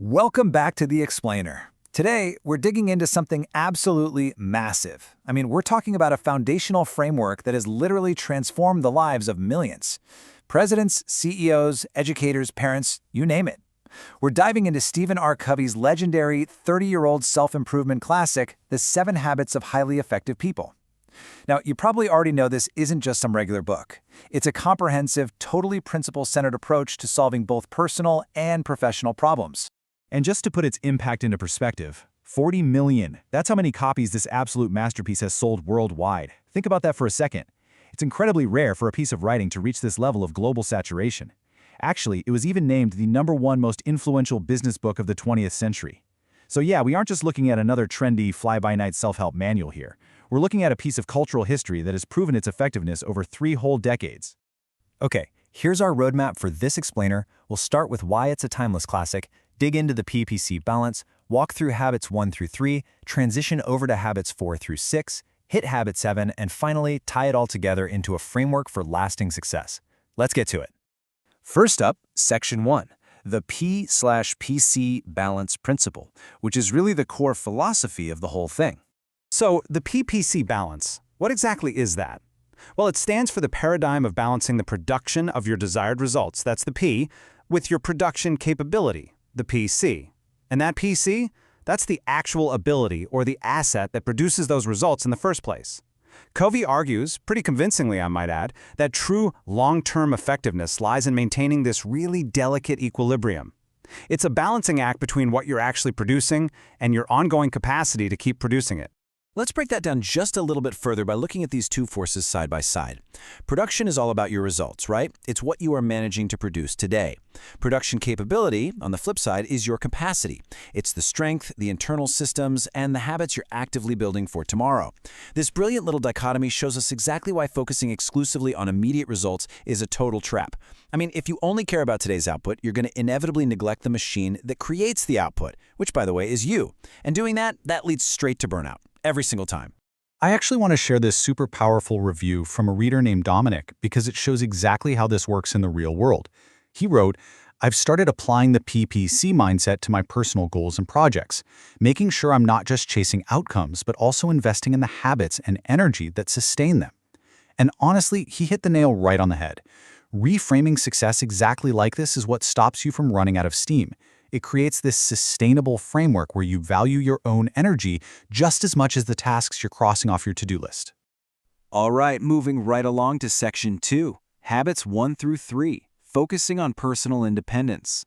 Welcome back to The Explainer. Today, we're digging into something absolutely massive. We're talking about a foundational framework that has literally transformed the lives of millions. Presidents, CEOs, educators, parents, you name it. We're diving into Stephen R. Covey's legendary 30-year-old self-improvement classic, The 7 Habits of Highly Effective People. Now, you probably already know this isn't just some regular book. It's a comprehensive, totally principle-centered approach to solving both personal and professional problems. And just to put its impact into perspective, 40 million. That's how many copies this absolute masterpiece has sold worldwide. Think about that for a second. It's incredibly rare for a piece of writing to reach this level of global saturation. Actually, it was even named the #1 most influential business book of the 20th century. So yeah, we aren't just looking at another trendy, fly-by-night self-help manual here. We're looking at a piece of cultural history that has proven its effectiveness over 3 whole decades. Okay, here's our roadmap for this explainer. We'll start with why it's a timeless classic, dig into the PPC balance, walk through habits 1 through 3, transition over to habits 4 through 6, hit habit 7, and finally tie it all together into a framework for lasting success. Let's get to it. First up, Section 1, the P/PC balance principle, which is really the core philosophy of the whole thing. So, the PPC balance, what exactly is that? Well, it stands for the paradigm of balancing the production of your desired results, that's the P, with your production capability, the PC. And that PC, that's the actual ability or the asset that produces those results in the first place. Covey argues, pretty convincingly I might add, that true long-term effectiveness lies in maintaining this really delicate equilibrium. It's a balancing act between what you're actually producing and your ongoing capacity to keep producing it. Let's break that down just a little bit further by looking at these two forces side by side. Production is all about your results, right? It's what you are managing to produce today. Production capability, on the flip side, is your capacity. It's the strength, the internal systems, and the habits you're actively building for tomorrow. This brilliant little dichotomy shows us exactly why focusing exclusively on immediate results is a total trap. If you only care about today's output, you're going to inevitably neglect the machine that creates the output, which, by the way, is you. And doing that leads straight to burnout. Every single time. I actually want to share this super powerful review from a reader named Dominic because it shows exactly how this works in the real world. He wrote, "I've started applying the PPC mindset to my personal goals and projects, making sure I'm not just chasing outcomes, but also investing in the habits and energy that sustain them." And honestly, he hit the nail right on the head. Reframing success exactly like this is what stops you from running out of steam. It creates this sustainable framework where you value your own energy just as much as the tasks you're crossing off your to-do list. All right, moving right along to Section 2, Habits 1 through 3, focusing on personal independence.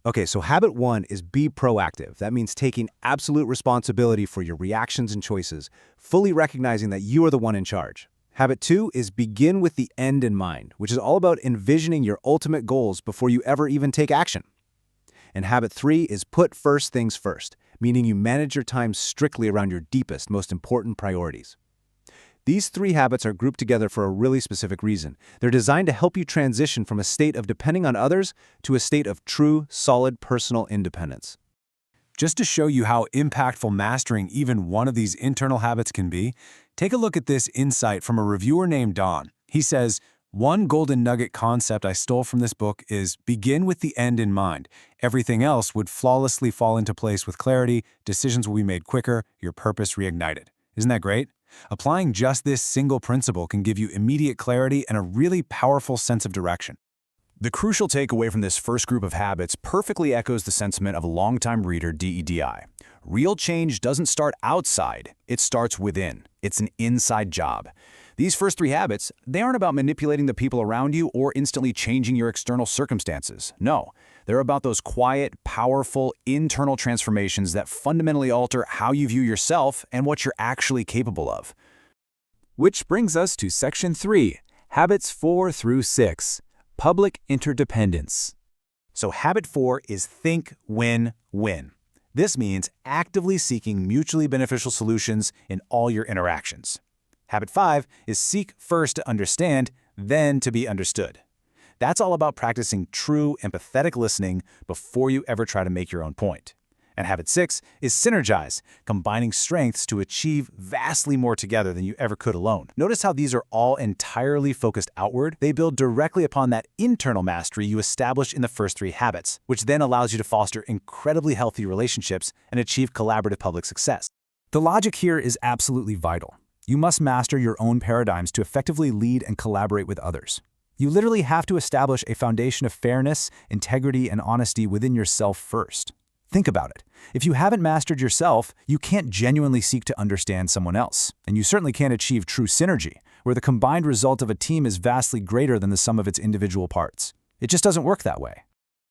Okay, so habit 1 is be proactive. That means taking absolute responsibility for your reactions and choices, fully recognizing that you are the one in charge. Habit 2 is begin with the end in mind, which is all about envisioning your ultimate goals before you ever even take action. And habit 3 is put first things first, meaning you manage your time strictly around your deepest, most important priorities. These 3 habits are grouped together for a really specific reason. They're designed to help you transition from a state of depending on others to a state of true, solid personal independence. Just to show you how impactful mastering even one of these internal habits can be, take a look at this insight from a reviewer named Don. He says, "One golden nugget concept I stole from this book is begin with the end in mind. Everything else would flawlessly fall into place with clarity, decisions will be made quicker, your purpose reignited." Isn't that great? Applying just this single principle can give you immediate clarity and a really powerful sense of direction. The crucial takeaway from this first group of habits perfectly echoes the sentiment of a longtime reader, DEDI. Real change doesn't start outside, it starts within. It's an inside job. These first 3 habits, they aren't about manipulating the people around you or instantly changing your external circumstances. No, they're about those quiet, powerful, internal transformations that fundamentally alter how you view yourself and what you're actually capable of. Which brings us to Section 3, Habits 4 through 6, Public Interdependence. So habit 4 is think, win, win. This means actively seeking mutually beneficial solutions in all your interactions. Habit 5 is seek first to understand, then to be understood. That's all about practicing true, empathetic listening before you ever try to make your own point. And habit 6 is synergize, combining strengths to achieve vastly more together than you ever could alone. Notice how these are all entirely focused outward. They build directly upon that internal mastery you established in the first 3 habits, which then allows you to foster incredibly healthy relationships and achieve collaborative public success. The logic here is absolutely vital. You must master your own paradigms to effectively lead and collaborate with others. You literally have to establish a foundation of fairness, integrity, and honesty within yourself first. Think about it. If you haven't mastered yourself, you can't genuinely seek to understand someone else. And you certainly can't achieve true synergy, where the combined result of a team is vastly greater than the sum of its individual parts. It just doesn't work that way.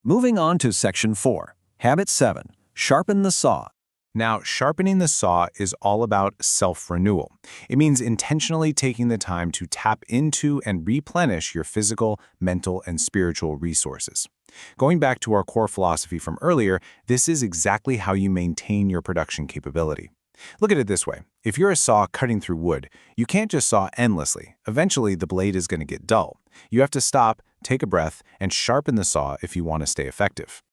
Moving on to Section 4. Habit 7. Sharpen the saw. Now, sharpening the saw is all about self-renewal. It means intentionally taking the time to tap into and replenish your physical, mental, and spiritual resources. Going back to our core philosophy from earlier, this is exactly how you maintain your production capability. Look at it this way. If you're a saw cutting through wood, you can't just saw endlessly. Eventually, the blade is going to get dull. You have to stop, take a breath, and sharpen the saw if you want to stay effective.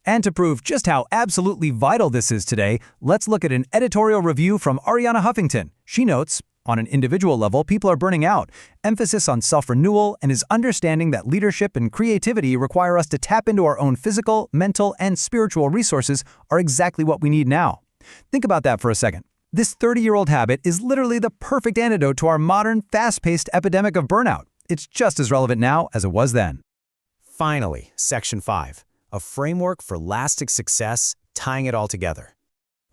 And to prove just how absolutely vital this is today, let's look at an editorial review from Ariana Huffington. She notes, on an individual level, people are burning out. Emphasis on self-renewal and his understanding that leadership and creativity require us to tap into our own physical, mental, and spiritual resources are exactly what we need now. Think about that for a second. This 30-year-old habit is literally the perfect antidote to our modern, fast-paced epidemic of burnout. It's just as relevant now as it was then. Finally, Section 5. A framework for lasting success, tying it all together.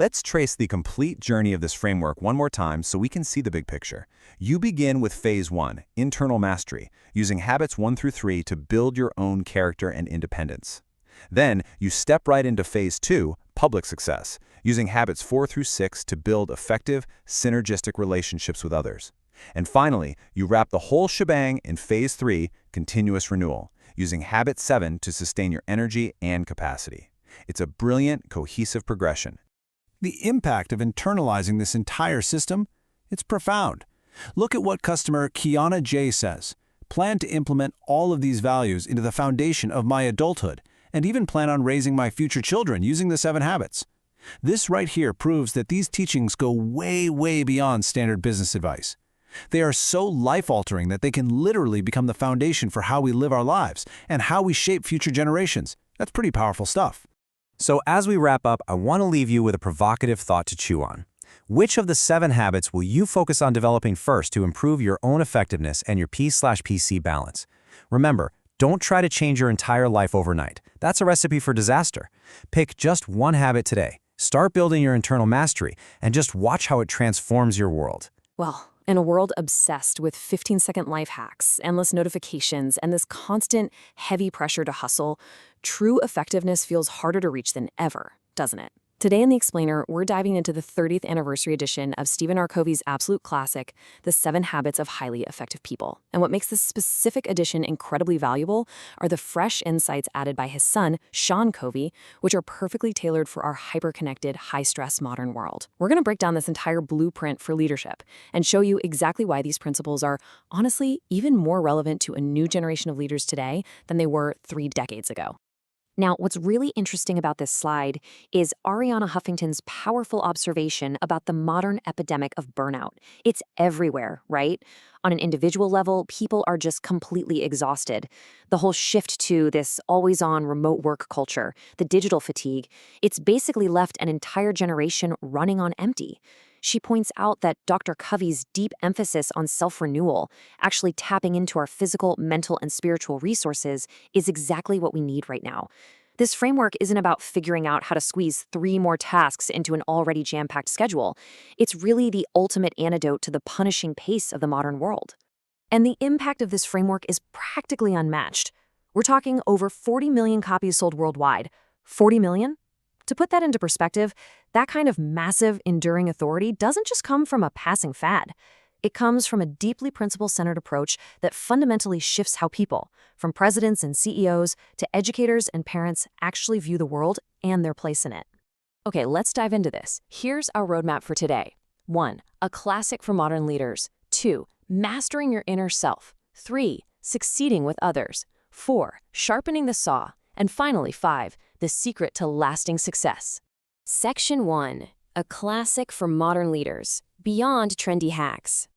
Let's trace the complete journey of this framework one more time so we can see the big picture. You begin with Phase 1, internal mastery, using habits 1 through 3 to build your own character and independence. Then, you step right into Phase 2, public success, using habits 4 through 6 to build effective, synergistic relationships with others. And finally, you wrap the whole shebang in Phase 3, continuous renewal, using habit 7 to sustain your energy and capacity. It's a brilliant, cohesive progression. The impact of internalizing this entire system? It's profound. Look at what customer Kiana J says. Plan to implement all of these values into the foundation of my adulthood, and even plan on raising my future children using the 7 habits. This right here proves that these teachings go way, way beyond standard business advice. They are so life-altering that they can literally become the foundation for how we live our lives and how we shape future generations. That's pretty powerful stuff. So as we wrap up, I want to leave you with a provocative thought to chew on. Which of the 7 habits will you focus on developing first to improve your own effectiveness and your P/PC balance? Remember, don't try to change your entire life overnight. That's a recipe for disaster. Pick just one habit today. Start building your internal mastery and just watch how it transforms your world. Well, in a world obsessed with 15-second life hacks, endless notifications, and this constant, heavy pressure to hustle, true effectiveness feels harder to reach than ever, doesn't it? Today in The Explainer, we're diving into the 30th anniversary edition of Stephen R. Covey's absolute classic, The 7 Habits of Highly Effective People. And what makes this specific edition incredibly valuable are the fresh insights added by his son, Sean Covey, which are perfectly tailored for our hyper-connected, high-stress modern world. We're going to break down this entire blueprint for leadership and show you exactly why these principles are, honestly, even more relevant to a new generation of leaders today than they were 3 decades ago. Now, what's really interesting about this slide is Ariana Huffington's powerful observation about the modern epidemic of burnout. It's everywhere, right? On an individual level, people are just completely exhausted. The whole shift to this always-on remote work culture, the digital fatigue, it's basically left an entire generation running on empty. She points out that Dr. Covey's deep emphasis on self-renewal, actually tapping into our physical, mental, and spiritual resources, is exactly what we need right now. This framework isn't about figuring out how to squeeze 3 more tasks into an already jam-packed schedule. It's really the ultimate antidote to the punishing pace of the modern world. And the impact of this framework is practically unmatched. We're talking over 40 million copies sold worldwide. 40 million? To put that into perspective, that kind of massive, enduring authority doesn't just come from a passing fad. It comes from a deeply principle-centered approach that fundamentally shifts how people, from presidents and CEOs to educators and parents, actually view the world and their place in it. Okay, let's dive into this. Here's our roadmap for today. 1. A classic for modern leaders. 2. Mastering your inner self. 3. Succeeding with others. 4. Sharpening the saw. And finally, 5. The secret to lasting success. Section 1. A classic for modern leaders. Beyond trendy hacks.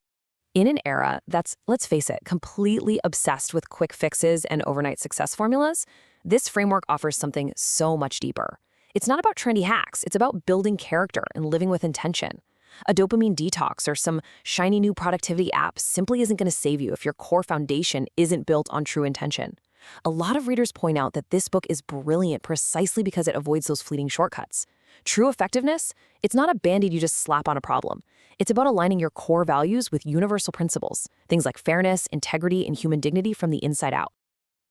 In an era that's, let's face it, completely obsessed with quick fixes and overnight success formulas, this framework offers something so much deeper. It's not about trendy hacks, it's about building character and living with intention. A dopamine detox or some shiny new productivity app simply isn't going to save you if your core foundation isn't built on true intention. A lot of readers point out that this book is brilliant precisely because it avoids those fleeting shortcuts. True effectiveness, it's not a band-aid you just slap on a problem. It's about aligning your core values with universal principles, things like fairness, integrity, and human dignity from the inside out.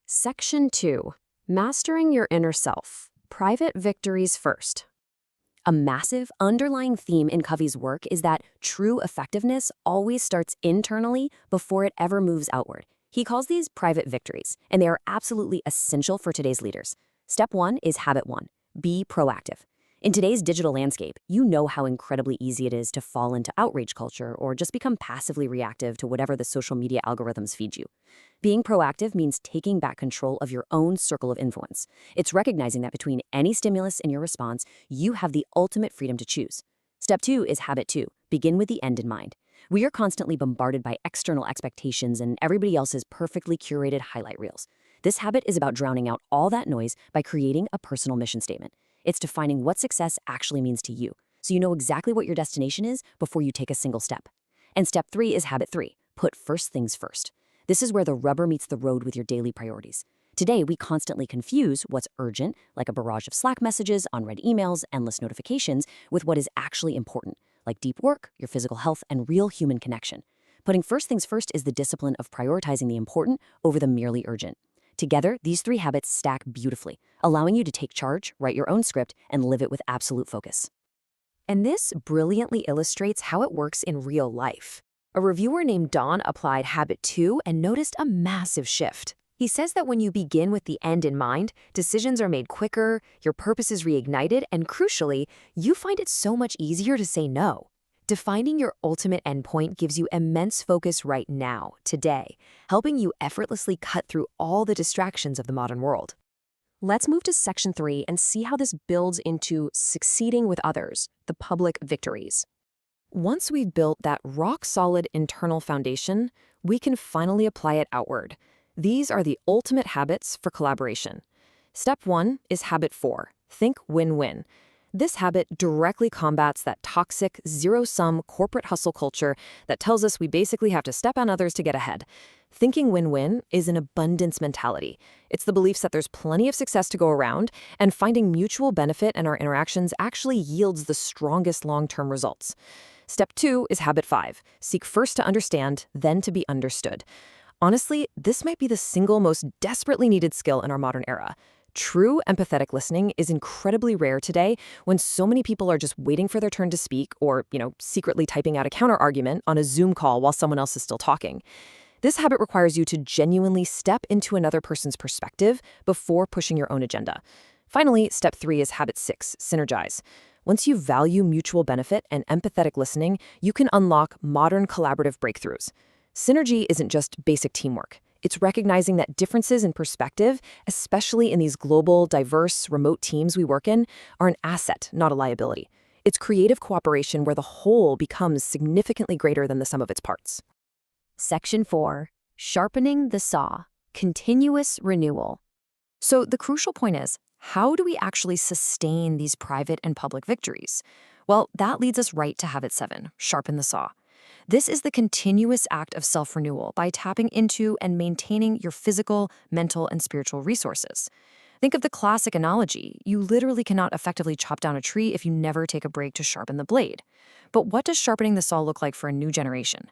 Section 2. Mastering your inner self. Private victories first. A massive underlying theme in Covey's work is that true effectiveness always starts internally before it ever moves outward. He calls these private victories, and they are absolutely essential for today's leaders. Step 1 is habit 1. Be proactive. In today's digital landscape, you know how incredibly easy it is to fall into outrage culture or just become passively reactive to whatever the social media algorithms feed you. Being proactive means taking back control of your own circle of influence. It's recognizing that between any stimulus and your response, you have the ultimate freedom to choose. Step 2 is habit 2. Begin with the end in mind. We are constantly bombarded by external expectations and everybody else's perfectly curated highlight reels. This habit is about drowning out all that noise by creating a personal mission statement. It's defining what success actually means to you, so you know exactly what your destination is before you take a single step. And step 3 is habit 3. Put first things first. This is where the rubber meets the road with your daily priorities. Today, we constantly confuse what's urgent, like a barrage of Slack messages, unread emails, endless notifications, with what is actually important, like deep work, your physical health, and real human connection. Putting first things first is the discipline of prioritizing the important over the merely urgent. Together, these 3 habits stack beautifully, allowing you to take charge, write your own script, and live it with absolute focus. And this brilliantly illustrates how it works in real life. A reviewer named Don applied habit 2 and noticed a massive shift. He says that when you begin with the end in mind, decisions are made quicker, your purpose is reignited, and crucially, you find it so much easier to say no. Defining your ultimate endpoint gives you immense focus right now, today, helping you effortlessly cut through all the distractions of the modern world. Let's move to section 3 and see how this builds into succeeding with others, the public victories. Once we've built that rock-solid internal foundation, we can finally apply it outward. These are the ultimate habits for collaboration. Step 1 is habit 4. Think win-win. This habit directly combats that toxic, zero-sum corporate hustle culture that tells us we basically have to step on others to get ahead. Thinking win-win is an abundance mentality. It's the beliefs that there's plenty of success to go around, and finding mutual benefit in our interactions actually yields the strongest long-term results. Step 2 is habit 5. Seek first to understand, then to be understood. Honestly, this might be the single most desperately needed skill in our modern era. True empathetic listening is incredibly rare today when so many people are just waiting for their turn to speak or, secretly typing out a counterargument on a Zoom call while someone else is still talking. This habit requires you to genuinely step into another person's perspective before pushing your own agenda. Finally, step 3 is habit 6, synergize. Once you value mutual benefit and empathetic listening, you can unlock modern collaborative breakthroughs. Synergy isn't just basic teamwork. It's recognizing that differences in perspective, especially in these global, diverse, remote teams we work in, are an asset, not a liability. It's creative cooperation where the whole becomes significantly greater than the sum of its parts. Section 4. Sharpening the saw. Continuous renewal. So the crucial point is, how do we actually sustain these private and public victories? Well, that leads us right to habit 7, sharpen the saw. This is the continuous act of self-renewal by tapping into and maintaining your physical, mental, and spiritual resources. Think of the classic analogy. You literally cannot effectively chop down a tree if you never take a break to sharpen the blade. But what does sharpening the saw look like for a new generation?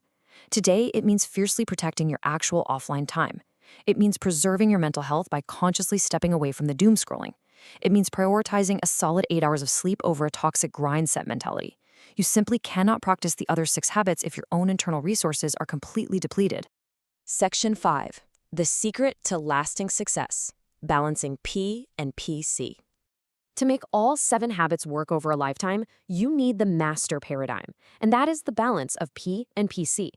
Today, it means fiercely protecting your actual offline time. It means preserving your mental health by consciously stepping away from the doom scrolling. It means prioritizing a solid 8 hours of sleep over a toxic grind set mentality. You simply cannot practice the other 6 habits if your own internal resources are completely depleted. Section 5. The secret to lasting success. Balancing P and PC. To make all 7 habits work over a lifetime, you need the master paradigm, and that is the balance of P and PC.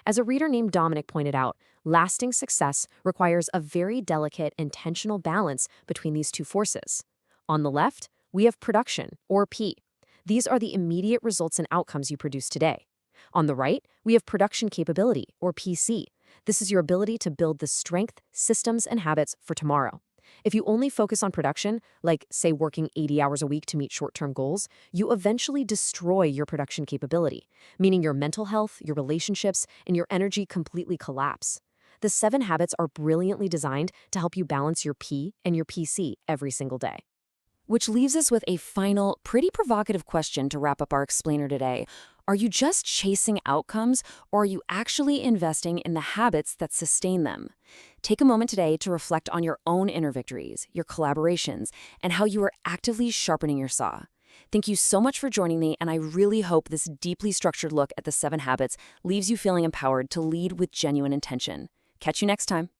As a reader named Dominic pointed out, lasting success requires a very delicate, intentional balance between these 2 forces. On the left, we have production, or P. These are the immediate results and outcomes you produce today. On the right, we have production capability, or PC. This is your ability to build the strength, systems, and habits for tomorrow. If you only focus on production, like, say, working 80 hours a week to meet short-term goals, you eventually destroy your production capability, meaning your mental health, your relationships, and your energy completely collapse. The 7 habits are brilliantly designed to help you balance your P and your PC every single day. Which leaves us with a final, pretty provocative question to wrap up our explainer today. Are you just chasing outcomes, or are you actually investing in the habits that sustain them? Take a moment today to reflect on your own inner victories, your collaborations, and how you are actively sharpening your saw. Thank you so much for joining me, and I really hope this deeply structured look at the 7 habits leaves you feeling empowered to lead with genuine intention. Catch you next time.